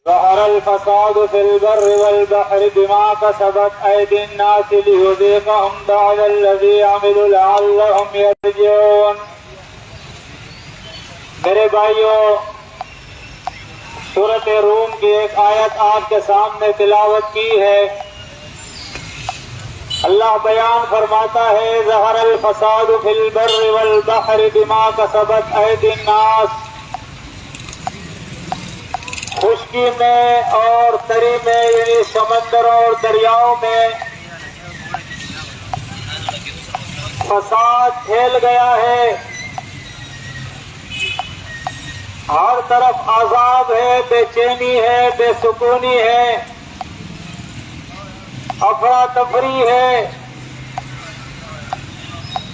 ظهر الفساد في البر والبحر بما كسبت أيدي الناس ليذيقهم بعض الذي عملوا لعلهم يرجعون۔ میرے بھائیوں، سورۃ روم کی ایک آیت آپ کے سامنے تلاوت کی ہے۔ اللہ بیان فرماتا ہے ظہر الفساد فی البر والبحر بما کسبت ایدی الناس، خشکی میں اور تری میں یعنی سمندروں اور دریاؤں میں فساد پھیل گیا ہے، ہر طرف عذاب ہے، بے چینی ہے، بے سکونی ہے، افراتفری ہے۔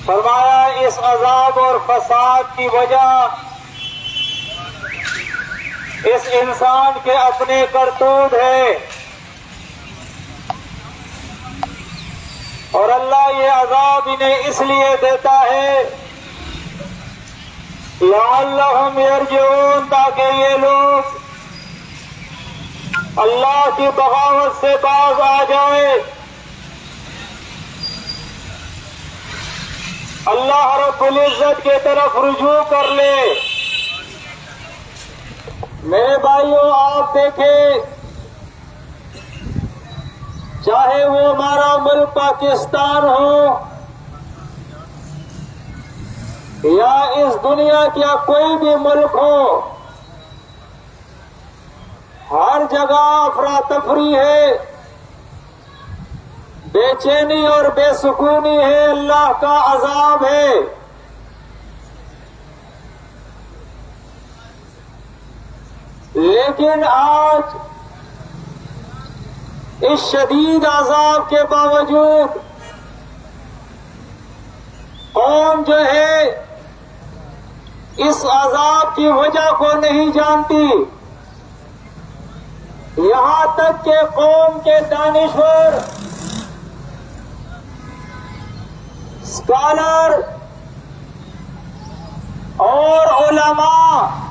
فرمایا اس عذاب اور فساد کی وجہ اس انسان کے اپنے کرتوت ہے، اور اللہ یہ عذاب انہیں اس لیے دیتا ہے لعلہم یرجعون، تاکہ یہ لوگ اللہ کی بغاوت سے باز آ جائیں، اللہ رب العزت کی طرف رجوع کر لے۔ میرے بھائیوں، آپ دیکھیں، چاہے وہ ہمارا ملک پاکستان ہو یا اس دنیا کا کوئی بھی ملک ہو، ہر جگہ افراتفری ہے، بے چینی اور بے سکونی ہے، اللہ کا عذاب ہے۔ لیکن آج اس شدید عذاب کے باوجود قوم جو ہے اس عذاب کی وجہ کو نہیں جانتی، یہاں تک کہ قوم کے دانشور، اسکالر اور علماء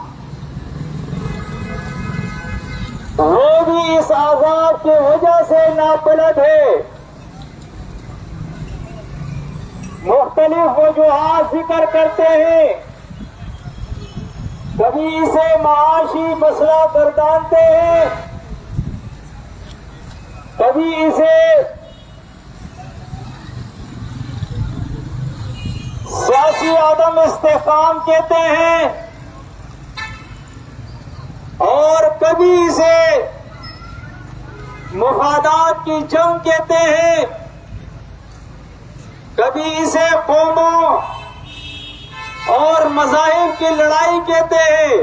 وہ بھی اس عذاب کی وجہ سے نابلد ہے، مختلف وجوہات ذکر کرتے ہیں، کبھی اسے معاشی مسئلہ گردانتے ہیں، کبھی اسے سیاسی عدم استحکام کہتے ہیں، اور کبھی اسے مفادات کی جنگ کہتے ہیں، کبھی اسے قوموں اور مذاہب کی لڑائی کہتے ہیں۔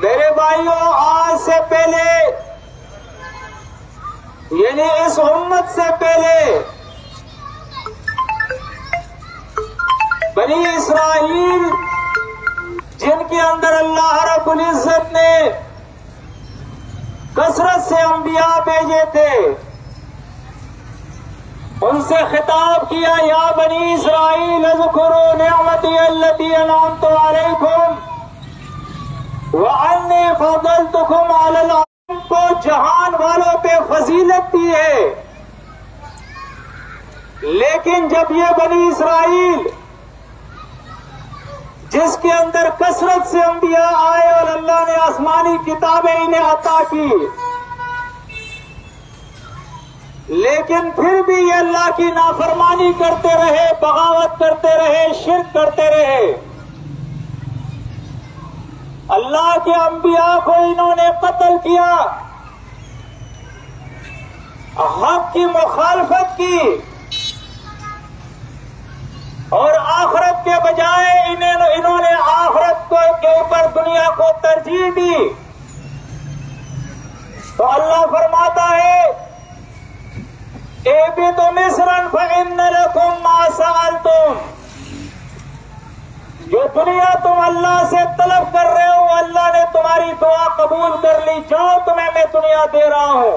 میرے بھائیوں، آج سے پہلے یعنی اس امت سے پہلے بنی اسرائیل، جن کے اندر اللہ رب العزت نے کثرت سے انبیاء بھیجے تھے، ان سے خطاب کیا یا بنی اسرائیل اذکروا نعمتی التی انعمت علیکم وانی فضلتکم علی العالمین، کو جہان والوں پہ فضیلت دی ہے، لیکن جب یہ بنی اسرائیل جس کے اندر کثرت سے انبیاء آئے اور اللہ نے آسمانی کتابیں انہیں عطا کی، لیکن پھر بھی یہ اللہ کی نافرمانی کرتے رہے، بغاوت کرتے رہے، شرک کرتے رہے، اللہ کے انبیاء کو انہوں نے قتل کیا، حق کی مخالفت کی، اور آخرت کے بجائے انہوں نے آخرت کے اوپر دنیا کو ترجیح دی۔ تو اللہ فرماتا ہے اہبطوا مصرا فإن لكم ما سألتم، جو دنیا تم اللہ سے طلب کر رہے ہو اللہ نے تمہاری دعا قبول کر لی، جاؤ تمہیں میں دنیا دے رہا ہوں۔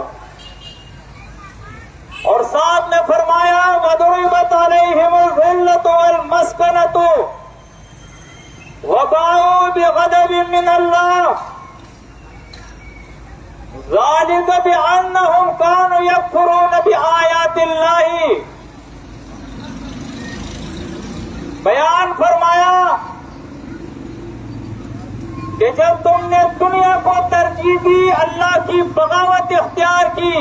اور ساتھ نے فرمایا وَضُرِبَتْ عَلَيْهِمُ الذِّلَّةُ وَالْمَسْكَنَةُ وَبَاءُوا بِغَضَبٍ مِّنَ اللَّهِ ذَلِكَ بِأَنَّهُمْ كَانُوا يَكْفُرُونَ بِآيَاتِ اللَّهِ. بیان فرمایا کہ جب تم نے دنیا کو ترجیح دی، اللہ کی بغاوت اختیار کی،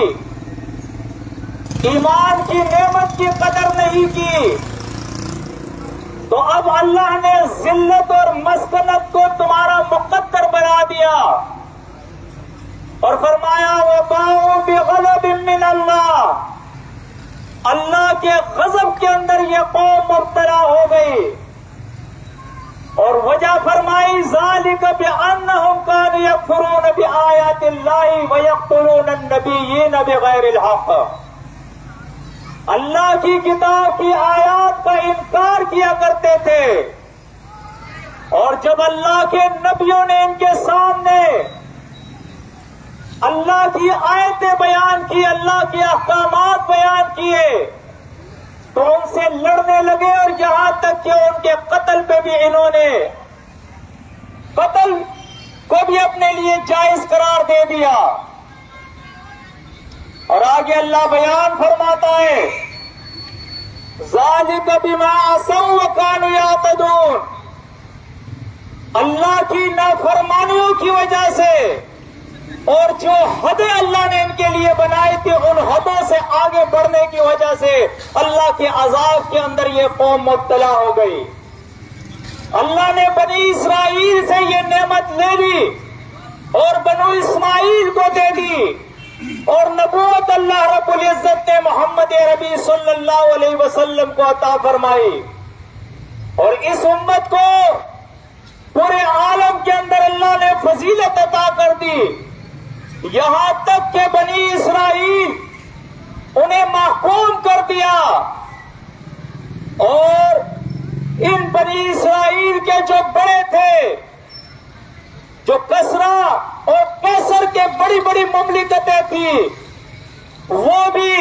ایمان کی نعمت کی قدر نہیں کی، تو اب اللہ نے ذلت اور مسکنت کو تمہارا مقدر بنا دیا اور فرمایا وَبَاءُوا بِغَضَبٍ مِّنَ اللَّهِ. اللہ کے غضب کے اندر یہ قوم مبتلا ہو گئی اور وجہ فرمائی ذَلِكَ بِأَنَّهُمْ كَانُوا يَكْفُرُونَ بِآيَاتِ اللَّهِ وَيَقْتُلُونَ النَّبِيِّينَ بِغَيْرِ الْحَقِّ. اللہ کی کتاب کی آیات کا انکار کیا کرتے تھے، اور جب اللہ کے نبیوں نے ان کے سامنے اللہ کی آیتیں بیان کی، اللہ کے احکامات بیان کیے، تو ان سے لڑنے لگے، اور یہاں تک کہ ان کے قتل پہ بھی انہوں نے قتل کو بھی اپنے لیے جائز قرار دے دیا. اور آگے اللہ بیان فرماتا ہے ذَلِكَ بِمَا عَصَوْا وَكَانُوا يَعْتَدُونَ. اللہ کی نافرمانیوں کی وجہ سے اور جو حدیں اللہ نے ان کے لیے بنائی تھی، ان حدوں سے آگے بڑھنے کی وجہ سے اللہ کے عذاب کے اندر یہ قوم مبتلا ہو گئی. اللہ نے بنی اسرائیل سے یہ نعمت لے لی اور بنو اسماعیل کو دے دی، اور نبوت اللہ رب العزت نے محمد عربی صلی اللہ علیہ وسلم کو عطا فرمائی، اور اس امت کو پورے عالم کے اندر اللہ نے فضیلت عطا کر دی، یہاں تک کہ بنی اسرائیل انہیں محکوم کر دیا. اور ان بنی اسرائیل کے جو بڑے تھے، جو کسرا اور کیسر کے بڑی بڑی مملکتیں تھیں، وہ بھی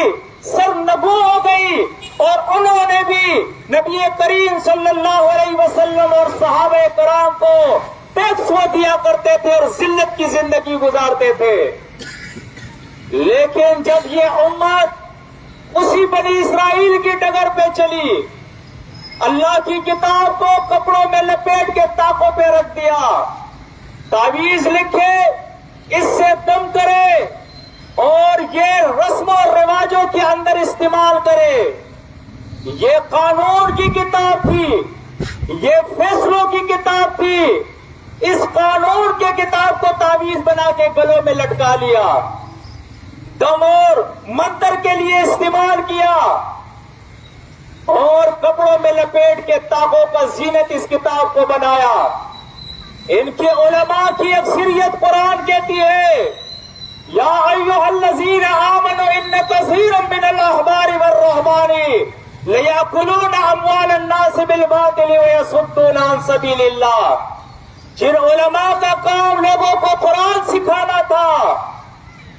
سرنگو ہو گئی، اور انہوں نے بھی نبی کریم صلی اللہ علیہ وسلم اور صحابہ کرام کو ٹیکس وہ دیا کرتے تھے اور ذلت کی زندگی گزارتے تھے. لیکن جب یہ امت اسی بنی اسرائیل کی ڈگر پہ چلی، اللہ کی کتاب کو کپڑوں میں لپیٹ کے طاقوں پہ رکھ دیا، تعویذ لکھے، اس سے دم کرے اور یہ رسم و رواجوں کے اندر استعمال کرے. یہ قانون کی کتاب تھی، یہ فیصلوں کی کتاب تھی، اس قانون کے کتاب کو تعویذ بنا کے گلوں میں لٹکا لیا، دم اور منتر کے لیے استعمال کیا، اور کپڑوں میں لپیٹ کے طاقوں کا زینت اس کتاب کو بنایا. ان کے علماء کی اکثریت قرآن کہتی ہے یا ایھا الذین آمنوا ان کثیرا من الاحبار والرہبان لیأکلون اموال الناس بالباطل ویصدون عن سبیل اللہ. جن علماء کا کام لوگوں کو قرآن سکھانا تھا،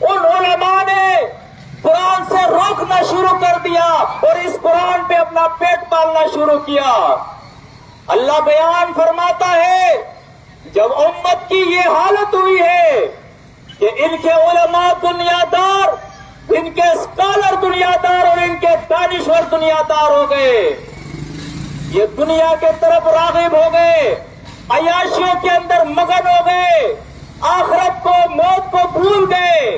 ان علماء نے قرآن سے روکنا شروع کر دیا اور اس قرآن پہ اپنا پیٹ پالنا شروع کیا. اللہ بیان فرماتا ہے جب امت کی یہ حالت ہوئی ہے کہ ان کے علماء دنیا دار، ان کے اسکالر دنیا دار اور ان کے دانشور دنیا دار ہو گئے، یہ دنیا کے طرف راغب ہو گئے، عیاشیوں کے اندر مگن ہو گئے، آخرت کو، موت کو بھول گئے،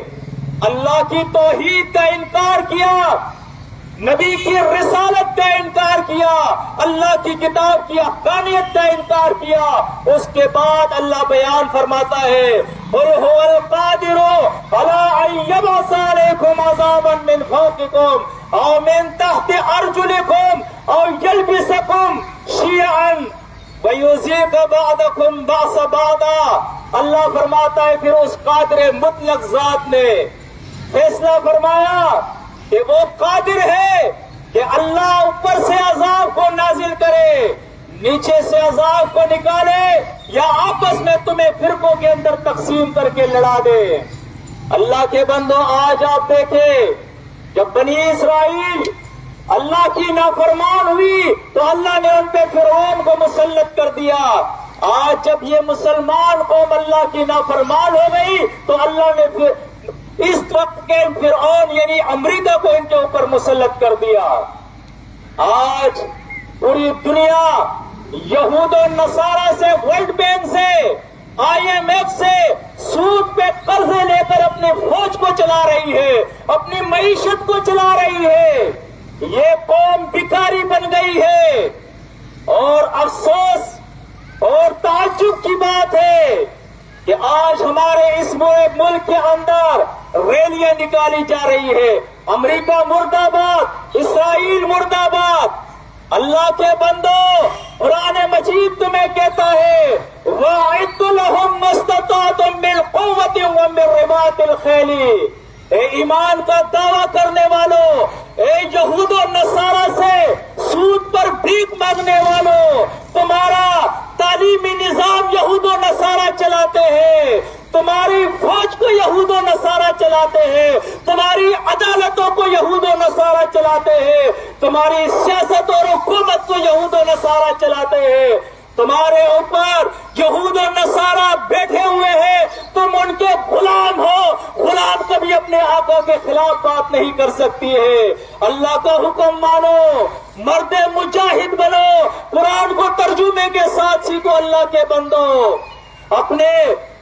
اللہ کی توحید کا انکار کیا، نبی کی رسالت کا انکار کیا، اللہ کی کتاب کی حقانیت کا انکار کیا. اس کے بعد اللہ بیان فرماتا ہے قُلْ هُوَ الْقَادِرُ عَلَىٰ أَن يَبْعَثَ عَلَيْكُمْ عَذَابًا مِّنْ فَوْقِكُمْ أَوْ مِن تَحْتِ أَرْجُلِكُمْ أَوْ يَلْبِسَكُمْ شِيَعًا وَيُذِيقَ بَعْضَكُمْ بَأْسَ بَعْضٍ. اللہ فرماتا ہے پھر اس قادر مطلق ذات نے فیصلہ فرمایا کہ وہ قادر ہے کہ اللہ اوپر سے عذاب کو نازل کرے، نیچے سے عذاب کو نکالے، یا آپس میں تمہیں فرقوں کے اندر تقسیم کر کے لڑا دے. اللہ کے بندو، آج آپ دیکھیں جب بنی اسرائیل اللہ کی نافرمان ہوئی تو اللہ نے ان پہ فرعون کو مسلط کر دیا. آج جب یہ مسلمان قوم اللہ کی نافرمان ہو گئی تو اللہ نے اس وقت کے فرعون یعنی امریکہ کو ان کے اوپر مسلط کر دیا۔ آج پوری دنیا یہود و نصارہ سے، ورلڈ بینک سے، IMF سے سود پہ قرضے لے کر اپنی فوج کو چلا رہی ہے، اپنی معیشت کو چلا رہی ہے۔ یہ قوم بھکاری بن گئی ہے، اور افسوس اور تعجب کی بات ہے کہ آج ہمارے اس ملک کے اندر ریلیاں نکالی جا رہی ہے، امریکہ مرد آباد، اسرائیل مرد آباد۔ اللہ کے بندو، قرآن مجید تمہیں کہتا ہے وَأَعِدُّ لَهُم مَّا اسْتَطَعْتُم مِّن قُوَّةٍ وَمِن رِّبَاطِ الْخَيْلِ۔ اے ایمان کا دعویٰ کرنے والوں، اے یہود و نصارہ سے سود پر بھیک مانگنے والوں، تمہارا تعلیمی نظام یہود و نصارہ چلاتے ہیں، تمہاری فوج کو یہود و نصارہ چلاتے ہیں، تمہاری عدالتوں کو یہود و نصارہ چلاتے ہیں، تمہاری سیاست اور حکومت کو یہود و نصارہ چلاتے ہیں، تمہارے اوپر یہود و نصارہ بیٹھے ہوئے ہیں، تم ان کے غلام ہو۔ غلام کبھی اپنے آقا کے خلاف بات نہیں کر سکتی ہے۔ اللہ کا حکم مانو، مرد مجاہد بنو، قرآن کو ترجمے کے ساتھ سیکھو۔ اللہ کے بندو، اپنے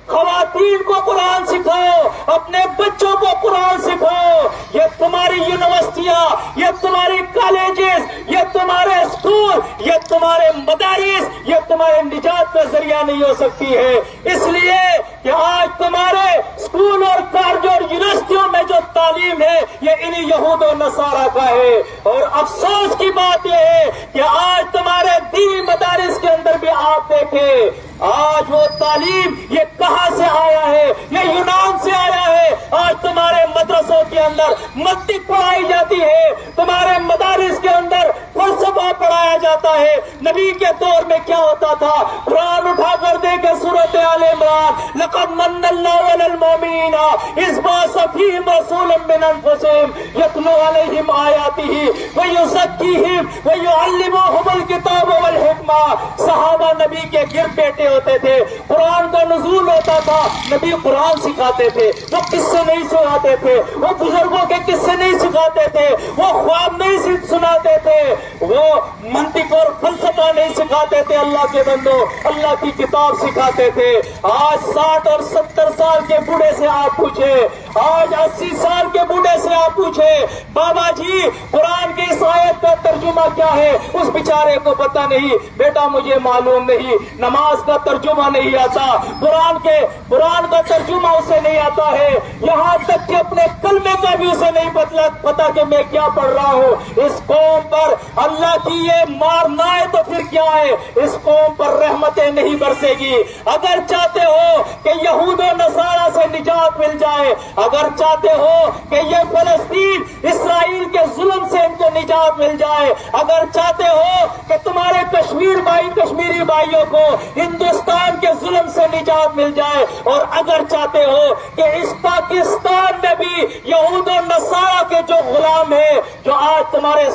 خواتین کو قرآن سکھاؤ، اپنے بچوں کو قرآن سکھاؤ۔ یہ تمہاری یونیورسٹیاں، یہ تمہاری کالجز، یہ تمہارے اسکول، یہ تمہارے مدارس، یہ تمہارے نجات کا ذریعہ نہیں ہو سکتی ہے، اس لیے کہ آج تمہارے اسکول اور کالج اور یونیورسٹیوں میں جو تعلیم ہے یہ انہی یہود و نصارہ کا ہے۔ اور افسوس کی بات یہ ہے کہ آج تمہارے دینی مدارس کے اندر بھی آپ دیکھیں، آج وہ تعلیم یہ کہاں سے آیا ہے؟ یہ یونان سے آیا ہے۔ آج تمہارے مدرسوں کے اندر منطق پڑھائی جاتی ہے، تمہارے مدارس کے اندر فلسفہ پڑھایا جاتا ہے۔ نبی کے دور میں کیا ہوتا تھا؟ قرآن اٹھا کر دیکھے سورۃ آل عمران، لقد من اللہ علی المؤمنین اذ بعث فیہم رسولا من انفسہم یتلو علیہم آیاتہ ویزکیہم ویعلمہم الکتاب والحکمہ۔ صحابہ نبی کے گرد بیٹھے ہوتے تھے، قرآن کا نزول ہوتا تھا، نبی قرآن سکھاتے تھے، وہ قصے نہیں سناتے تھے، وہ بزرگوں کے قصے نہیں سکھاتے تھے، وہ خواب نہیں سناتے تھے، وہ منطق اور فلسفہ نہیں سکھاتے تھے۔ اللہ کے بندو، اللہ کی کتاب سکھاتے تھے۔ آج 60 اور 70 سال کے بوڑھے سے آپ پوچھے، آج 80 سال کے بوڑھے سے آپ پوچھے بابا جی قرآن کی اس آیت کا ترجمہ کیا ہے، اس بیچارے کو پتہ نہیں، بیٹا مجھے معلوم نہیں، نماز کا ترجمہ نہیں آتا، قرآن کا ترجمہ اسے نہیں آتا ہے، یہاں تک کہ اپنے کلمے کا بھی اسے نہیں پتا کہ میں کیا پڑھ رہا ہوں۔ اس قوم پر اللہ کی یہ مار نہ آئے تو پھر کیا ہے؟ اس قوم پر رحمتیں نہیں برسے گی۔ اگر چاہتے ہو کہ یہود و نصارہ سے نجات مل جائے، اگر چاہتے ہو کہ یہ فلسطین اسرائیل کے ظلم سے ان کو نجات مل جائے، اگر چاہتے ہو کہ تمہارے کشمیری بھائیوں کو ہندوستان کے ظلم سے نجات مل جائے، اور اگر چاہتے ہو کہ اس پاکستان میں بھی یہود و نصارہ کے جو غلام ہیں، جو آج تمہارے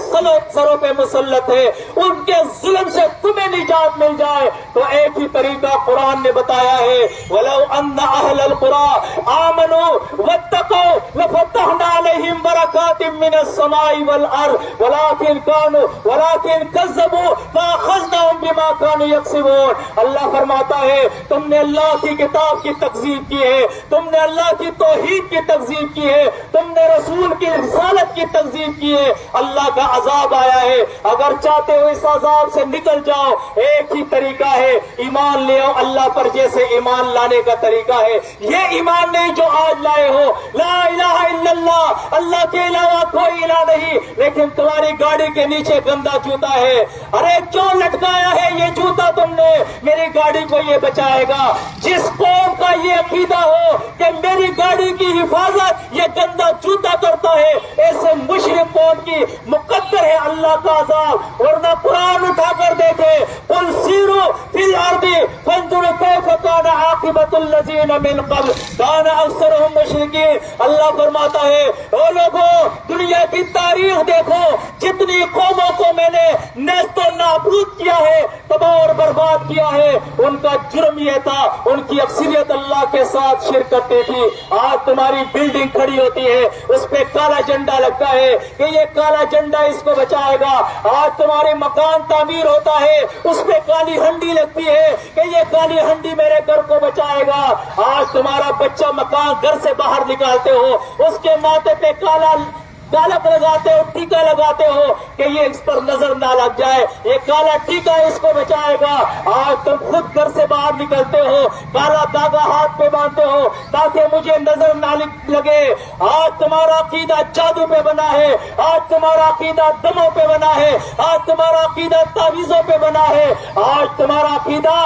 سروں پہ مسلط ہے، ان کے ظلم سے تمہیں نجات مل جائے، تو ایک ہی طریقہ قرآن نے بتایا ہے وَلَوْ أَنَّ أَهْلَ الْقُرَىٰ آمَنُوا وَاتَّقَوْا لَفَتَحْنَا عَلَيْهِمْ بَرَكَاتٍ مِّنَ السَّمَاءِ وَالْأَرْضِ وَلَٰكِن كَذَّبُوا فَأَخَذْنَاهُمْ بِمَا كَانُوا يَكْسِبُونَ۔ اللہ فرماتا ہے تم نے اللہ کی کتاب کی تکذیب کی ہے، تم نے اللہ کی توحید کی تکذیب کی ہے، تم نے رسول کی رسالت کی تکذیب کی ہے، اللہ کا عذاب آیا ہے۔ اگر چاہتے ہو اس عذاب سے نکل جاؤ، ایک ہی طریقہ ہے، ایمان لے آؤ اللہ پر، جیسے ایمان لانے کا طریقہ ہے یہ ایمان نہیں جو آج لائے ہو، لا الہ الا اللہ، اللہ کے علاوہ کوئی الہ نہیں، لیکن تمہاری گاڑی کے نیچے گندا جوتا ہے، ارے کیوں لٹکایا ہے یہ جوتا تم نے؟ میری گاڑی کو یہ بچائے گا؟ جس قوم کا یہ عقیدہ ہو کہ میری گاڑی کی حفاظت یہ گندا جوتا کرتا ہے، ایسے مشرک قوم کی مقدر ہے اللہ کا عذاب۔ ورنہ قرآن اٹھا کر دیکھے، قل سیروا فی الارض فانظر کیف کان عاقبۃ الذین من قبل کان اکثرهم مشرکین۔ اللہ فرماتا ہے او لوگوں دنیا کی تاریخ دیکھو، جتنی قوموں کو میں نے نیست و نابود کیا ہے، تباہ اور برباد کیا ہے، ان کا جرم یہ تھا ان کی اکثریت اللہ کے ساتھ شرک کرتی تھی۔ آج تمہاری بلڈنگ کھڑی ہوتی ہے، اس پہ کالا جھنڈا لگتا ہے کہ یہ کالا جھنڈا اس کو بچائے گا۔ آج تمہارے مکان تعمیر ہوتا ہے، اس پہ کالی ہنڈی لگتی ہے کہ یہ کالی ہنڈی میرے گھر کو بچائے گا۔ آج تمہارا بچہ مکان گھر سے باہر نکالتے ہو، اس کے ماتھے پہ کالک لگاتے ہو، ٹیکا لگاتے ہو کہ یہ اس پر نظر نہ لگ جائے، یہ کالا ٹیکا اس کو بچائے گا۔ آج تم خود گھر سے باہر نکلتے ہو، کالا داغا ہاتھ پہ باندھتے ہو تاکہ مجھے نظر نہ لگے۔ آج تمہارا عقیدہ جادو پہ بنا ہے، آج تمہارا عقیدہ دموں پہ بنا ہے، آج تمہارا عقیدہ تعویذوں پہ بنا ہے، آج تمہارا عقیدہ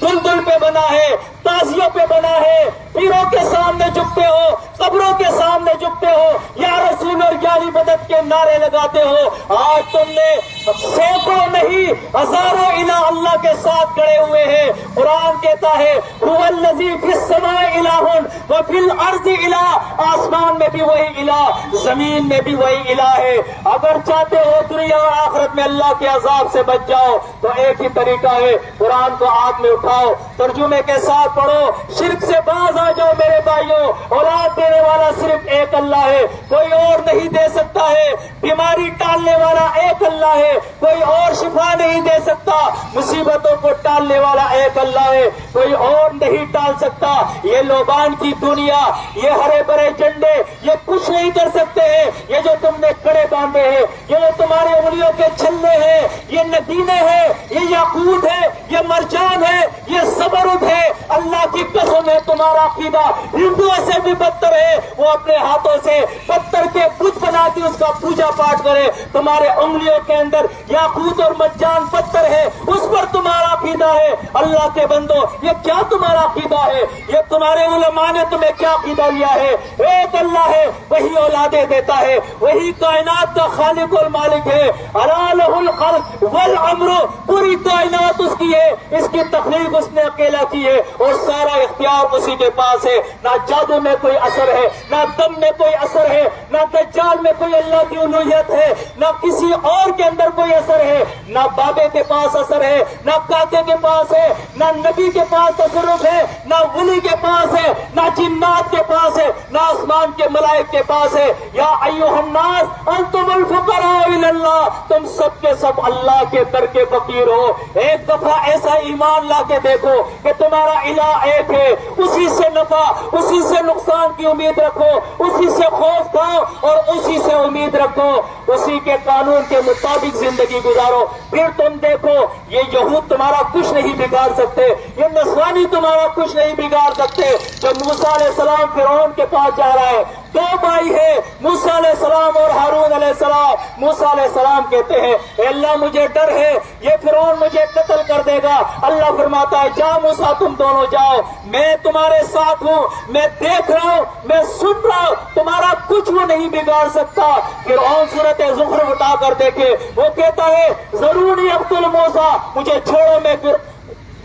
دلدل پہ بنا ہے، تازیوں پہ بنا ہے، پیروں کے سامنے جھکتے ہو، قبروں کے سامنے جھکتے ہو، یا رسول اور یا مدد کے نعرے لگاتے ہو۔ آج تم نے سینکڑوں نہیں ہزاروں الہ اللہ کے ساتھ کھڑے ہوئے ہیں۔ قرآن کہتا ہے هو الذی فی السماء الہ وفی الارض الہ، آسمان میں بھی وہی الہ، زمین میں بھی وہی الہ ہے۔ اگر چاہتے ہو دنیا اور آخرت میں اللہ کے عذاب سے بچ جاؤ تو ایک ہی طریقہ ہے، قرآن کو ہاتھ میں اٹھاؤ، ترجمے کے ساتھ پڑھو، شرک سے باز آ جاؤ میرے بھائیوں۔ اولاد دینے والا صرف ایک اللہ ہے، کوئی اور نہیں دے سکتا ہے۔ بیماری ٹالنے والا ایک اللہ ہے، کوئی اور شفا نہیں دے سکتا۔ مصیبتوں کو ٹالنے والا ایک اللہ ہے، کوئی اور نہیں ٹال سکتا۔ یہ لوبان کی دنیا، یہ ہرے بھرے جھنڈے، یہ کچھ نہیں کر سکتے ہیں۔ یہ جو تم نے کڑے باندھے ہیں، یہ جو تمہارے انگلیوں کے چھلے ہیں، یہ نگینے ہیں، یہ یاقوت ہے، یہ مرجان ہے، یہ زبرد ہے۔ اللہ کی قسم ہے تمہارا عقیدہ ہندوؤں سے بھی بدتر ہے۔ وہ اپنے ہاتھوں سے پتھر کے بت بنا کے اس کا پوجا پاٹ کرے، تمہارے انگلیوں کے اندر یاقوت اور مرجان پتھر ہے، اس پر تمہارا عقیدہ ہے۔ اللہ کے بندو یہ کیا تمہارا عقیدہ ہے؟ یہ تمہارے علماء نے تمہیں کیا عقیدہ لیا ہے؟ ایک اللہ ہے، وہی اولادیں دیتا ہے، وہی کائنات کا خالق اور مالک ہے۔ الا لہ الخلق والامر، پوری کائنات اس کی ہے، اس کی تخلیق اس نے اکیلا کی ہے اور سارا اختیار اسی کے پاس ہے۔ نہ جادو میں کوئی اثر ہے، نہ دم میں کوئی اثر ہے، نہ دجال میں کوئی اللہ کی الوہیت ہے، نہ کسی اور کے اندر کوئی اثر ہے، نہ بابے کے پاس اثر ہے، نہ کاکے کے پاس ہے، نہ نبی کے پاس تصرف ہے، نہ ولی کے پاس ہے، نہ جنات کے پاس ہے، نہ آسمان کے ملائک کے پاس ہے۔ یا ایھا الناس انتم الفقراء الی اللہ، تم سب کے سب اللہ کے در کے فقیر ہو۔ ایک دفعہ ایسا ایمان لا کے دیکھو کہ تمہارا الہ ایک ہے، اسی سے نفع اسی سے نقصان کی امید رکھو، اسی سے خوف کھاؤ اور اسی سے امید رکھو، اسی کے قانون کے مطابق زندگی گزارو۔ پھر تم دیکھو یہ یہود تمہارا کچھ نہیں بگاڑ سکتے، یہ نصرانی تمہارا کچھ نہیں بگاڑ سکتے۔ جب موسیٰ علیہ السلام فرعون کے پاس جا رہا ہے، دو بھائی ہے موسیٰ علیہ السلام اور ہارون علیہ السلام۔ موسیٰ علیہ السلام کہتے ہیں اے اللہ مجھے ڈر ہے، یہ فرعون مجھے قتل کر دے گا۔ اللہ فرماتا ہے جا موسیٰ تم دونوں جاؤ، میں تمہارے ساتھ ہوں، میں دیکھ رہا ہوں، میں سن رہا ہوں، تمہارا کچھ وہ نہیں بگاڑ سکتا۔ فرعون سورۃ زخرف اٹھا کر دیکھے، وہ کہتا ہے ضرور اقتل موسیٰ، مجھے چھوڑو میں پھر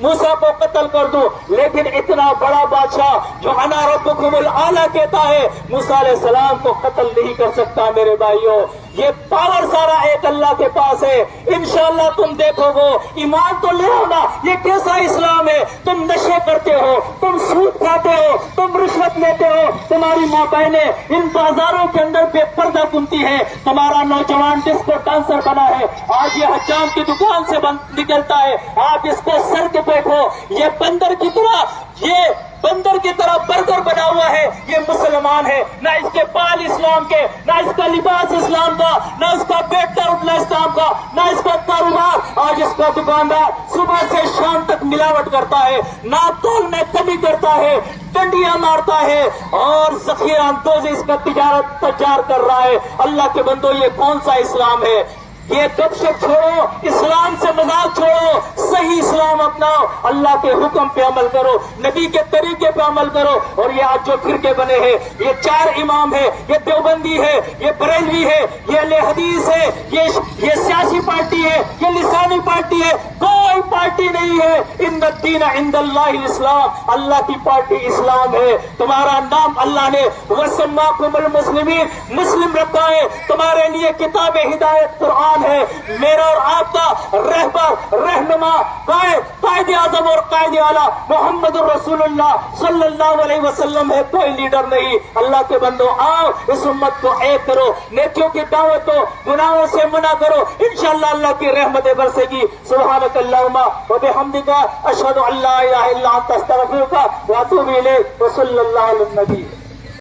موسیٰ کو قتل کر دوں، لیکن اتنا بڑا بادشاہ جو انا ربکم الاعلی کہتا ہے موسیٰ علیہ السلام کو قتل نہیں کر سکتا۔ میرے بھائیوں یہ پاور سارا ایک اللہ کے پاس ہے۔ انشاءاللہ تم دیکھو گو، ایمان تو لے آنا، یہ کیسا اسلام ہے؟ تم نشے کرتے ہو، تم سود کھاتے ہو، تم رشوت لیتے ہو، تمہاری ماں بہنیں ان بازاروں کے اندر بے پردہ گھومتی ہے، تمہارا نوجوان ڈسکو ڈانسر بنا ہے، آج یہ حجام کی دکان سے نکلتا ہے، آپ اس کو سر کے بیٹھو، یہ بندر کی طرح برگر بنا ہوا ہے، یہ مسلمان ہے، نہ اس کے بال اسلام کے، نہ اس کا لباس اسلام کا، نہ اس کا بیٹھنا اٹھنا اسلام کا، نہ اس کا کاروبار۔ آج اس کا دکاندار صبح سے شام تک ملاوٹ کرتا ہے، ناپ تول میں کمی کرتا ہے، ڈنڈیاں مارتا ہے اور ذخیرہ اندوز اس کا تجار کر رہا ہے۔ اللہ کے بندو یہ کون سا اسلام ہے؟ یہ گپ شپ چھوڑو، اسلام سے مذاق چھوڑو، صحیح اسلام اپناؤ، اللہ کے حکم پہ عمل کرو، نبی کے طریقے پہ عمل کرو۔ اور یہ آج جو فرقے بنے ہیں، یہ 4 امام ہے، یہ دیوبندی ہے، یہ بریلوی ہے، یہ اہل حدیث ہے، یہ سیاسی پارٹی ہے، یہ لسانی پارٹی ہے، کوئی پارٹی نہیں ہے۔ ان الدین عند اللہ الاسلام، اللہ کی پارٹی اسلام ہے۔ تمہارا نام اللہ نے وسماکم المسلمین، مسلم رکھا ہے۔ تمہارے لیے کتاب ہدایت قرآن ہے۔ میرا اور آپ کا رہبر، رہنما، قائد اعظم اور قائد اعلیٰ محمد الرسول اللہ صلی اللہ علیہ وسلم ہے، کوئی لیڈر نہیں۔ اللہ کے بندو، آؤ اس امت کو ایک کرو، نیکیوں کی دعوت دو، گناہوں سے منع کرو، انشاءاللہ اللہ کی رحمتیں برسے گی۔ سبحانک اللہم و بحمدک، اشہد ان لا الہ الا انت، استغفرک و اتوب الیک، وصلی اللہ علی النبی۔